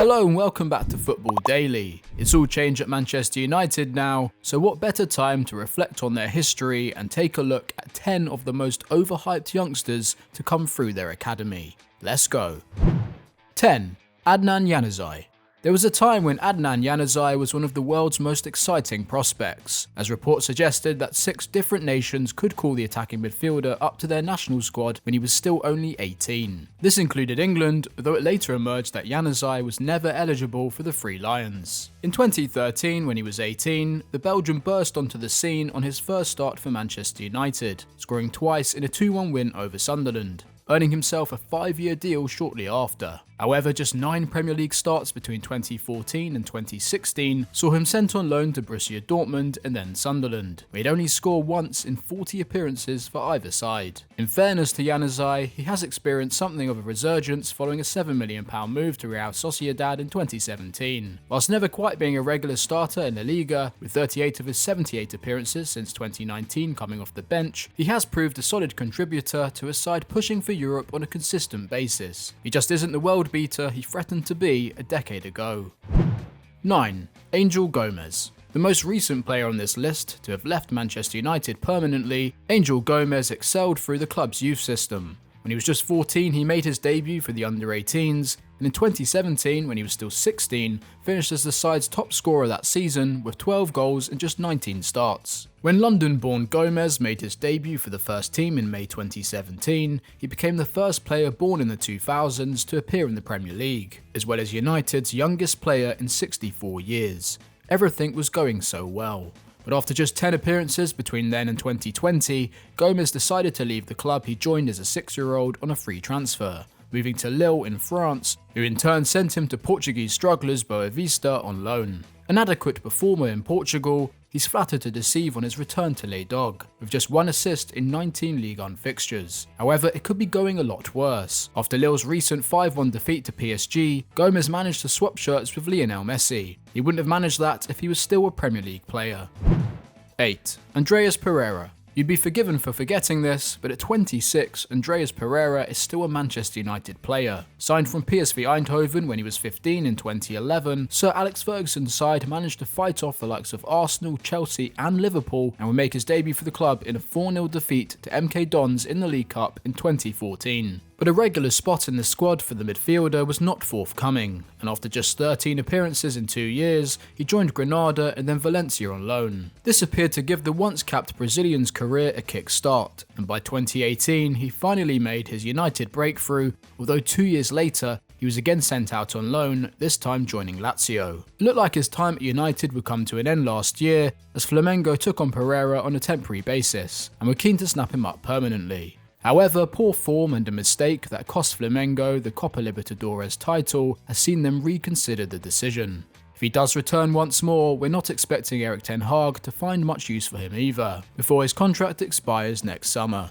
Hello and welcome back to Football Daily. It's all changed at Manchester United now, so what better time to reflect on their history and take a look at 10 of the most overhyped youngsters to come through their academy. Let's go. 10. Adnan Januzaj. There was a time when Adnan Januzaj was one of the world's most exciting prospects, as reports suggested that 6 different nations could call the attacking midfielder up to their national squad when he was still only 18. This included England, though it later emerged that Januzaj was never eligible for the Three Lions. In 2013, when he was 18, the Belgian burst onto the scene on his first start for Manchester United, scoring twice in a 2-1 win over Sunderland, earning himself a 5-year deal shortly after. However, just 9 Premier League starts between 2014 and 2016 saw him sent on loan to Borussia Dortmund and then Sunderland, where he'd only scored once in 40 appearances for either side. In fairness to Januzaj, he has experienced something of a resurgence following a £7 million move to Real Sociedad in 2017. Whilst never quite being a regular starter in La Liga, with 38 of his 78 appearances since 2019 coming off the bench, he has proved a solid contributor to a side pushing for Europe on a consistent basis. He just isn't the world beater he threatened to be a decade ago. 9. Angel Gomes. The most recent player on this list to have left Manchester United permanently, Angel Gomes excelled through the club's youth system. When he was just 14, he made his debut for the under-18s, and in 2017, when he was still 16, finished as the side's top scorer that season with 12 goals in just 19 starts. When London-born Gomes made his debut for the first team in May 2017, he became the first player born in the 2000s to appear in the Premier League, as well as United's youngest player in 64 years. Everything was going so well. But after just 10 appearances between then and 2020, Gomes decided to leave the club he joined as a 6-year-old on a free transfer, moving to Lille in France, who in turn sent him to Portuguese strugglers Boavista on loan. An adequate performer in Portugal, he's flattered to deceive on his return to Les Dogs, with just 1 assist in 19 Ligue 1 fixtures. However, it could be going a lot worse. After Lille's recent 5-1 defeat to PSG, Gomes managed to swap shirts with Lionel Messi. He wouldn't have managed that if he was still a Premier League player. 8. Andreas Pereira. You'd be forgiven for forgetting this, but at 26, Andreas Pereira is still a Manchester United player. Signed from PSV Eindhoven when he was 15 in 2011, Sir Alex Ferguson's side managed to fight off the likes of Arsenal, Chelsea and Liverpool and would make his debut for the club in a 4-0 defeat to MK Dons in the League Cup in 2014. But a regular spot in the squad for the midfielder was not forthcoming, and after just 13 appearances in 2 years, he joined Granada and then Valencia on loan. This appeared to give the once-capped Brazilian's career a kick-start, and by 2018 he finally made his United breakthrough, although 2 years later he was again sent out on loan, this time joining Lazio. It looked like his time at United would come to an end last year, as Flamengo took on Pereira on a temporary basis, and were keen to snap him up permanently. However, poor form and a mistake that cost Flamengo the Copa Libertadores title has seen them reconsider the decision. If he does return once more, we're not expecting Erik ten Hag to find much use for him either, before his contract expires next summer.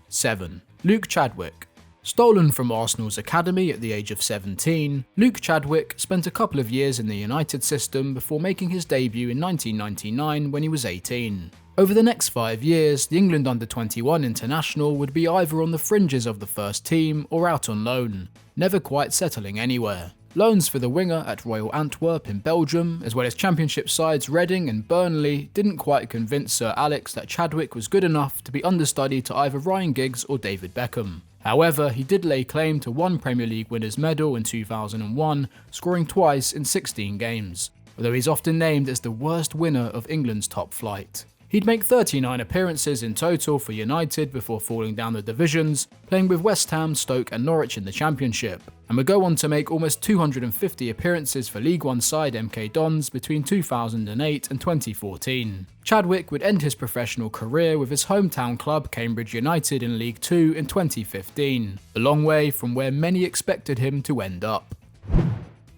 7. Luke Chadwick. Stolen from Arsenal's academy at the age of 17, Luke Chadwick spent a couple of years in the United system before making his debut in 1999 when he was 18. Over the next 5 years, the England under-21 international would be either on the fringes of the first team or out on loan, never quite settling anywhere. Loans for the winger at Royal Antwerp in Belgium, as well as championship sides Reading and Burnley, didn't quite convince Sir Alex that Chadwick was good enough to be understudy to either Ryan Giggs or David Beckham. However, he did lay claim to 1 Premier League winners' medal in 2001, scoring twice in 16 games, although he's often named as the worst winner of England's top flight. He'd make 39 appearances in total for United before falling down the divisions, playing with West Ham, Stoke and Norwich in the Championship, and would go on to make almost 250 appearances for League One side MK Dons between 2008 and 2014. Chadwick would end his professional career with his hometown club Cambridge United in League 2 in 2015, a long way from where many expected him to end up.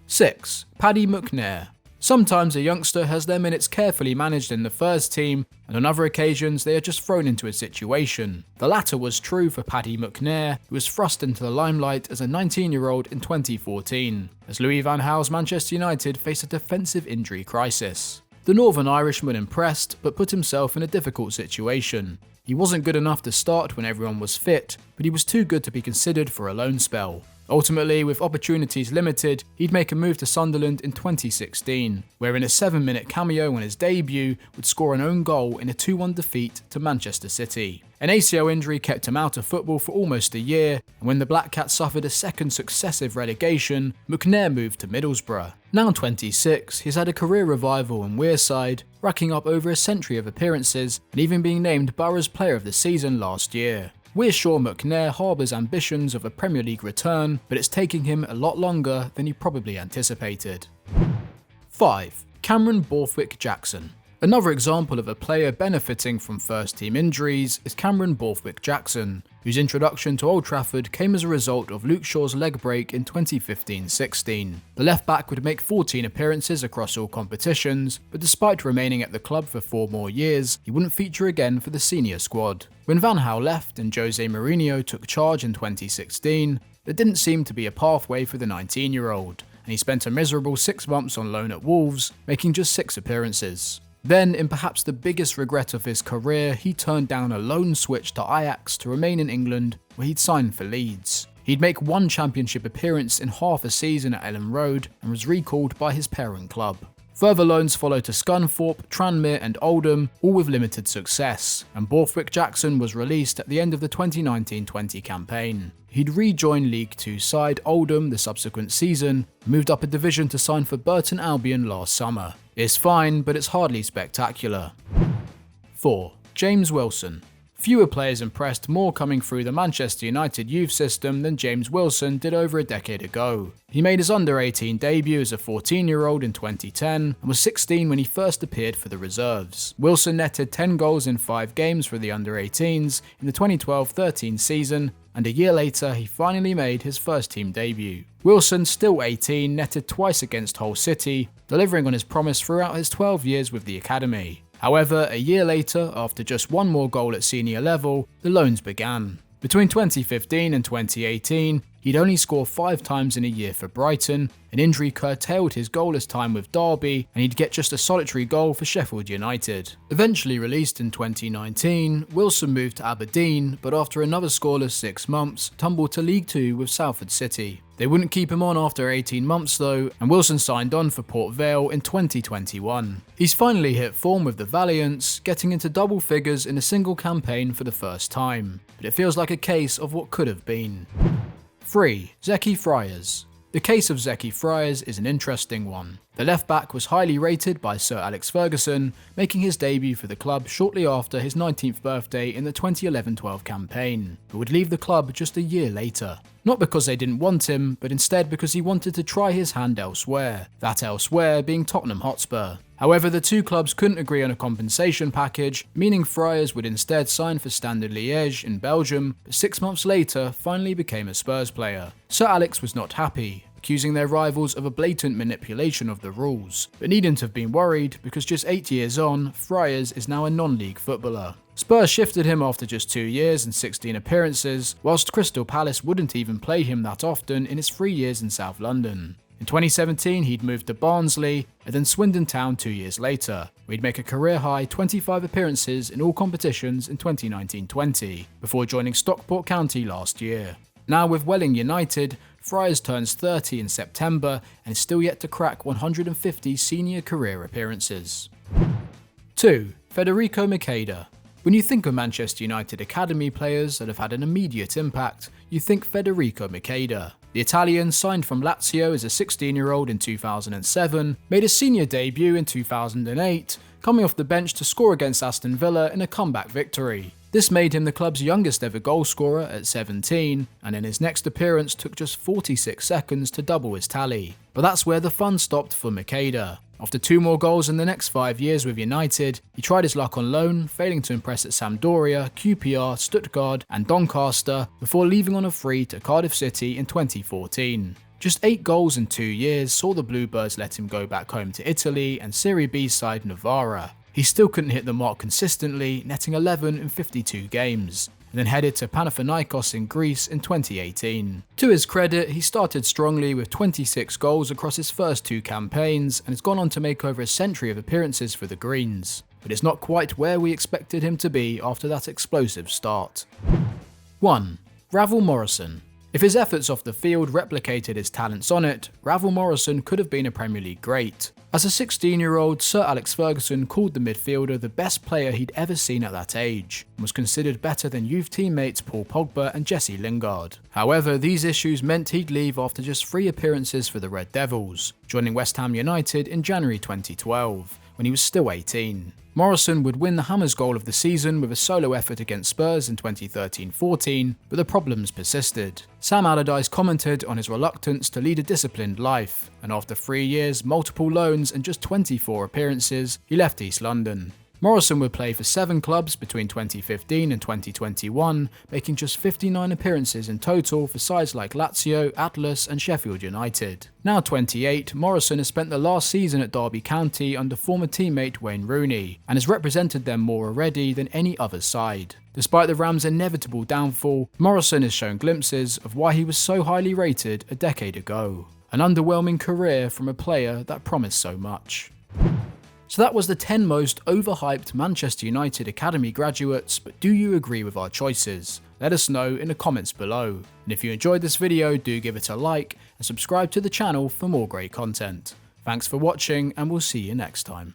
6. Paddy McNair. Sometimes a youngster has their minutes carefully managed in the first team, and on other occasions they are just thrown into a situation. The latter was true for Paddy McNair, who was thrust into the limelight as a 19-year-old in 2014, as Louis van Gaal's Manchester United faced a defensive injury crisis. The Northern Irishman impressed, but put himself in a difficult situation. He wasn't good enough to start when everyone was fit, but he was too good to be considered for a loan spell. Ultimately, with opportunities limited, he'd make a move to Sunderland in 2016, where in a 7-minute cameo on his debut would score an own goal in a 2-1 defeat to Manchester City. An ACL injury kept him out of football for almost a year, and when the Black Cats suffered a second successive relegation, McNair moved to Middlesbrough. Now 26, he's had a career revival in Wearside, racking up over a century of appearances and even being named Borough's Player of the Season last year. We're sure McNair harbours ambitions of a Premier League return, but it's taking him a lot longer than he probably anticipated. 5. Cameron Borthwick-Jackson. Another example of a player benefiting from first-team injuries is Cameron Borthwick-Jackson, whose introduction to Old Trafford came as a result of Luke Shaw's leg break in 2015-16. The left-back would make 14 appearances across all competitions, but despite remaining at the club for 4 more years, he wouldn't feature again for the senior squad. When Van Gaal left and Jose Mourinho took charge in 2016, there didn't seem to be a pathway for the 19-year-old, and he spent a miserable 6 months on loan at Wolves, making just 6 appearances. Then, in perhaps the biggest regret of his career, he turned down a loan switch to Ajax to remain in England, where he'd signed for Leeds. He'd make 1 championship appearance in half a season at Ellen Road and was recalled by his parent club. Further loans followed to Scunthorpe, Tranmere and Oldham, all with limited success, and Borthwick-Jackson was released at the end of the 2019-20 campaign. He'd rejoin League Two side Oldham the subsequent season, moved up a division to sign for Burton Albion last summer. It's fine, but it's hardly spectacular. 4. James Wilson. Fewer players impressed more coming through the Manchester United youth system than James Wilson did over a decade ago. He made his under-18 debut as a 14-year-old in 2010 and was 16 when he first appeared for the reserves. Wilson netted 10 goals in 5 games for the under-18s in the 2012-13 season, and a year later he finally made his first-team debut. Wilson, still 18, netted twice against Hull City, delivering on his promise throughout his 12 years with the academy. However, a year later, after just 1 more goal at senior level, the loans began. Between 2015 and 2018, he'd only score 5 times in a year for Brighton, an injury curtailed his goalless time with Derby, and he'd get just a solitary goal for Sheffield United. Eventually released in 2019, Wilson moved to Aberdeen, but after another scoreless 6 months, tumbled to League Two with Salford City. They wouldn't keep him on after 18 months though, and Wilson signed on for Port Vale in 2021. He's finally hit form with the Valiants, getting into double figures in a single campaign for the first time, but it feels like a case of what could have been. 3. Zeki Fryers. The case of Zeki Fryers is an interesting one. The left-back was highly rated by Sir Alex Ferguson, making his debut for the club shortly after his 19th birthday in the 2011-12 campaign, but would leave the club just a year later. Not because they didn't want him, but instead because he wanted to try his hand elsewhere, that elsewhere being Tottenham Hotspur. However, the 2 clubs couldn't agree on a compensation package, meaning Fryers would instead sign for Standard Liège in Belgium, but 6 months later finally became a Spurs player. Sir Alex was not happy, accusing their rivals of a blatant manipulation of the rules, but needn't have been worried because just 8 years on, Fryers is now a non-league footballer. Spurs shifted him after just 2 years and 16 appearances, whilst Crystal Palace wouldn't even play him that often in his 3 years in South London. In 2017, he'd moved to Barnsley, and then Swindon Town 2 years later, where he'd make a career-high 25 appearances in all competitions in 2019-20, before joining Stockport County last year. Now with Welling United, Fryers turns 30 in September and is still yet to crack 150 senior career appearances. 2. Federico Macheda. When you think of Manchester United academy players that have had an immediate impact, you think Federico Macheda. The Italian signed from Lazio as a 16-year-old in 2007, made his senior debut in 2008, coming off the bench to score against Aston Villa in a comeback victory. This made him the club's youngest ever goalscorer at 17, and in his next appearance took just 46 seconds to double his tally. But that's where the fun stopped for Macheda. After 2 more goals in the next 5 years with United, he tried his luck on loan, failing to impress at Sampdoria, QPR, Stuttgart and Doncaster, before leaving on a free to Cardiff City in 2014. Just 8 goals in 2 years saw the Bluebirds let him go back home to Italy and Serie B side Novara. He still couldn't hit the mark consistently, netting 11 in 52 games, and then headed to Panathinaikos in Greece in 2018. To his credit, he started strongly with 26 goals across his first 2 campaigns and has gone on to make over a century of appearances for the Greens, but it's not quite where we expected him to be after that explosive start. 1. Ravel Morrison. If his efforts off the field replicated his talents on it, Ravel Morrison could have been a Premier League great. As a 16-year-old, Sir Alex Ferguson called the midfielder the best player he'd ever seen at that age, and was considered better than youth teammates Paul Pogba and Jesse Lingard. However, these issues meant he'd leave after just 3 appearances for the Red Devils, joining West Ham United in January 2012, when he was still 18. Morrison would win the Hammers goal of the season with a solo effort against Spurs in 2013-14, but the problems persisted. Sam Allardyce commented on his reluctance to lead a disciplined life, and after 3 years, multiple loans and just 24 appearances, he left East London. Morrison would play for 7 clubs between 2015 and 2021, making just 59 appearances in total for sides like Lazio, Atlas and Sheffield United. Now 28, Morrison has spent the last season at Derby County under former teammate Wayne Rooney, and has represented them more already than any other side. Despite the Rams' inevitable downfall, Morrison has shown glimpses of why he was so highly rated a decade ago. An underwhelming career from a player that promised so much. So that was the 10 most overhyped Manchester United Academy graduates, but do you agree with our choices? Let us know in the comments below. And if you enjoyed this video, do give it a like and subscribe to the channel for more great content. Thanks for watching, and we'll see you next time.